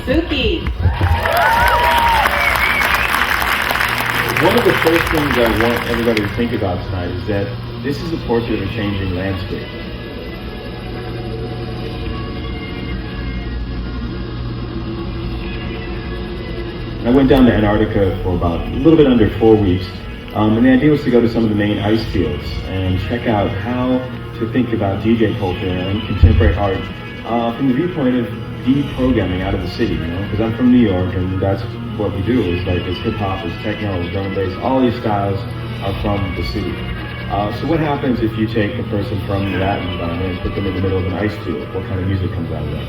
Spooky. One of the first things I want everybody to think about tonight is that this is a portrait of a changing landscape. I went down to Antarctica for about a little bit under 4 weeks, and the idea was to go to some of the main ice fields and check out how to think about DJ culture and contemporary art from the viewpoint of deprogramming out of the city, you know, because I'm from New York, and that's what we do. Is like it's hip hop, it's techno, it's drum and bass. All these styles are from the city. So what happens if you take a person from that environment and put them in the middle of an ice field? What kind of music comes out of that?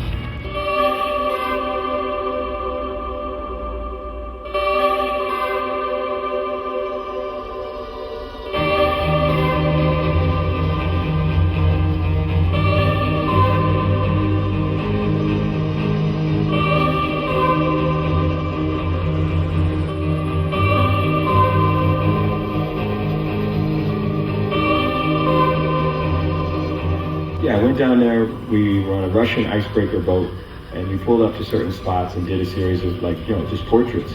Yeah, I went down there, we were on a Russian icebreaker boat, and we pulled up to certain spots and did a series of, like, you know, just portraits.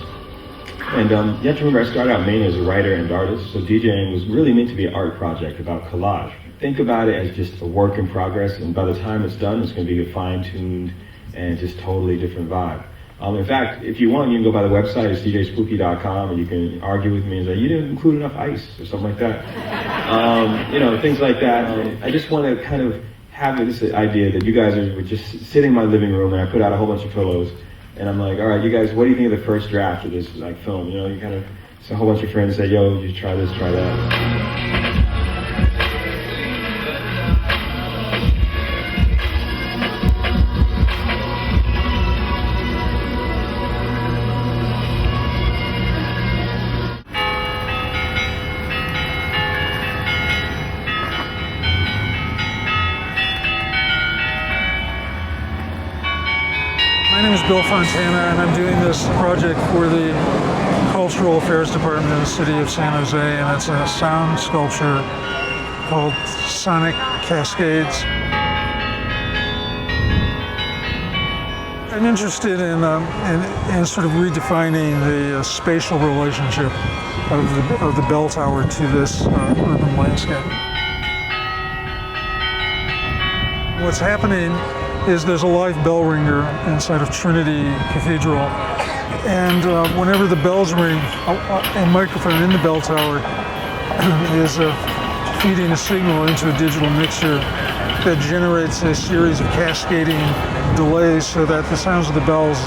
And you have to remember, I started out mainly as a writer and artist, so DJing was really meant to be an art project about collage. Think about it as just a work in progress, and by the time it's done, it's going to be a fine-tuned and just totally different vibe. In fact, if you want, you can go by the website, it's djspooky.com, and you can argue with me and say, you didn't include enough ice, or something like that. You know, things like that. I just want to kind of have this idea that you guys were just sitting in my living room, and I put out a whole bunch of pillows, and I'm like, all right, you guys, what do you think of the first draft of this like film? You know, you kind of, so a whole bunch of friends say, yo, you try this, try that. My name is Bill Fontana, and I'm doing this project for the Cultural Affairs Department in the city of San Jose, and it's a sound sculpture called Sonic Cascades. I'm interested in sort of redefining the spatial relationship of the bell tower to this urban landscape. What's happening is there's a live bell ringer inside of Trinity Cathedral, and whenever the bells ring, a microphone in the bell tower is feeding a signal into a digital mixer that generates a series of cascading delays so that the sounds of the bells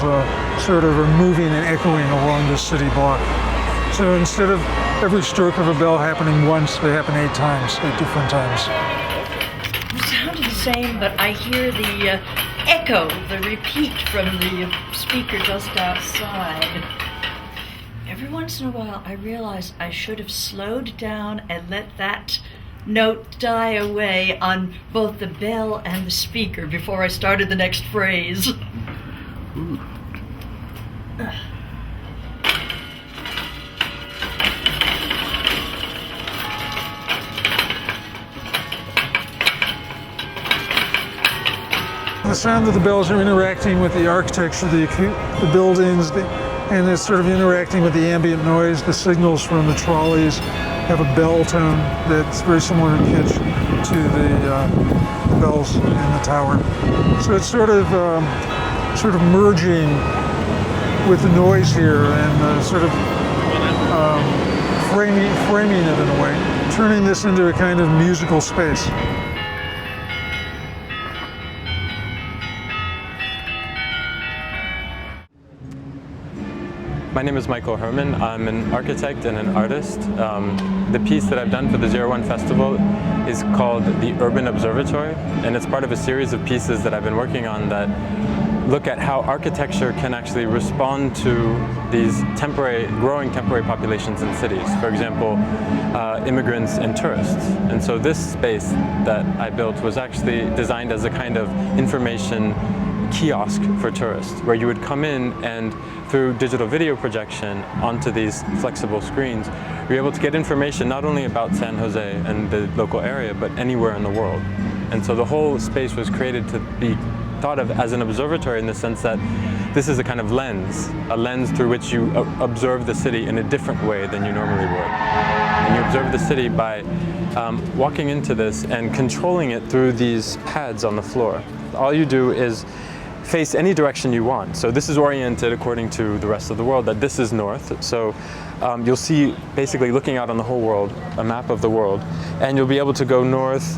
sort of are moving and echoing along the city block. So instead of every stroke of a bell happening once, they happen 8 times, 8 different times. Same, but I hear the echo, the repeat from the speaker just outside. Every once in a while I realize I should have slowed down and let that note die away on both the bell and the speaker before I started the next phrase. The sound of the bells are interacting with the architecture, the buildings, and it's sort of interacting with the ambient noise. The signals from the trolleys have a bell tone that's very similar in pitch to the bells in the tower. So it's sort of merging with the noise here and sort of framing it in a way, turning this into a kind of musical space. My name is Michael Herrman. I'm an architect and an artist. The piece that I've done for the 01 Festival is called the Urban Observatory, and it's part of a series of pieces that I've been working on that look at how architecture can actually respond to these growing temporary populations in cities. For example, immigrants and tourists. And so this space that I built was actually designed as a kind of information kiosk for tourists, where you would come in and through digital video projection onto these flexible screens, you're able to get information not only about San Jose and the local area, but anywhere in the world. And so the whole space was created to be thought of as an observatory in the sense that this is a kind of lens, a lens through which you observe the city in a different way than you normally would. And you observe the city by walking into this and controlling it through these pads on the floor. All you do is face any direction you want. So this is oriented according to the rest of the world, that this is north. So you'll see, basically looking out on the whole world, a map of the world, and you'll be able to go north,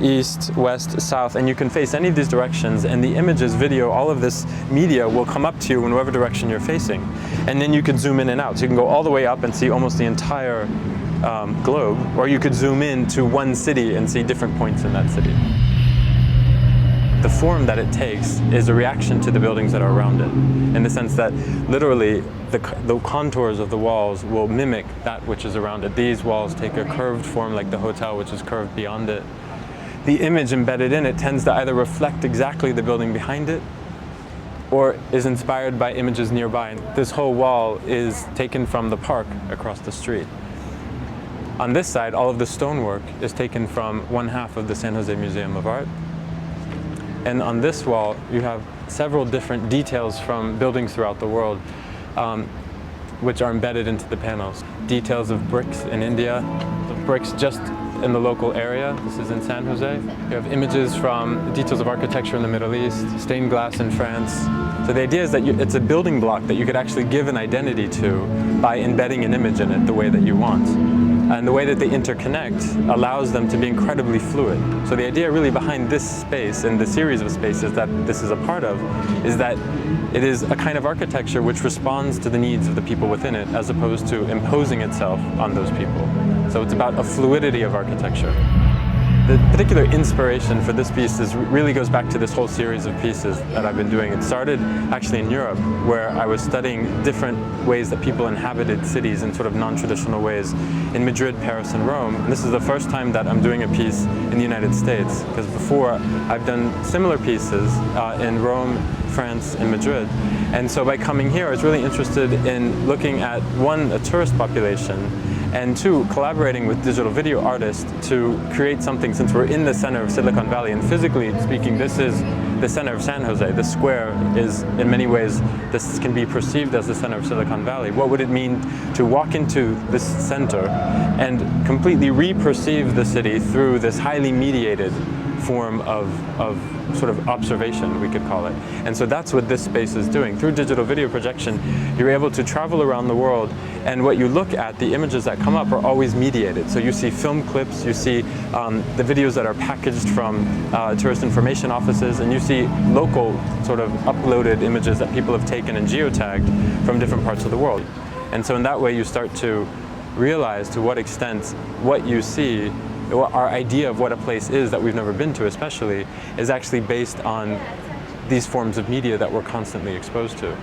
east, west, south, and you can face any of these directions, and the images, video, all of this media will come up to you in whatever direction you're facing. And then you can zoom in and out. So you can go all the way up and see almost the entire globe, or you could zoom in to one city and see different points in that city. The form that it takes is a reaction to the buildings that are around it, in the sense that literally the contours of the walls will mimic that which is around it. These walls take a curved form like the hotel, which is curved beyond it. The image embedded in it tends to either reflect exactly the building behind it or is inspired by images nearby. This whole wall is taken from the park across the street. On this side, all of the stonework is taken from one half of the San Jose Museum of Art. And on this wall, you have several different details from buildings throughout the world, which are embedded into the panels. Details of bricks in India, bricks just in the local area. This is in San Jose. You have images from details of architecture in the Middle East, stained glass in France. So the idea is that it's a building block that you could actually give an identity to by embedding an image in it the way that you want. And the way that they interconnect allows them to be incredibly fluid. So the idea really behind this space and the series of spaces that this is a part of is that it is a kind of architecture which responds to the needs of the people within it as opposed to imposing itself on those people. So it's about a fluidity of architecture. The particular inspiration for this piece really goes back to this whole series of pieces that I've been doing. It started actually in Europe, where I was studying different ways that people inhabited cities in sort of non-traditional ways in Madrid, Paris, and Rome. And this is the first time that I'm doing a piece in the United States, because before I've done similar pieces in Rome, France, and Madrid. And so by coming here, I was really interested in looking at, one, a tourist population, and two, collaborating with digital video artists to create something, since we're in the center of Silicon Valley, and physically speaking, this is the center of San Jose. The square is, in many ways, this can be perceived as the center of Silicon Valley. What would it mean to walk into this center and completely re-perceive the city through this highly mediated form of sort of observation, we could call it. And so that's what this space is doing. Through digital video projection, you're able to travel around the world, and what you look at, the images that come up are always mediated. So you see film clips, you see the videos that are packaged from tourist information offices, and you see local sort of uploaded images that people have taken and geotagged from different parts of the world. And so in that way, you start to realize to what extent what you see, our idea of what a place is that we've never been to especially, is actually based on these forms of media that we're constantly exposed to.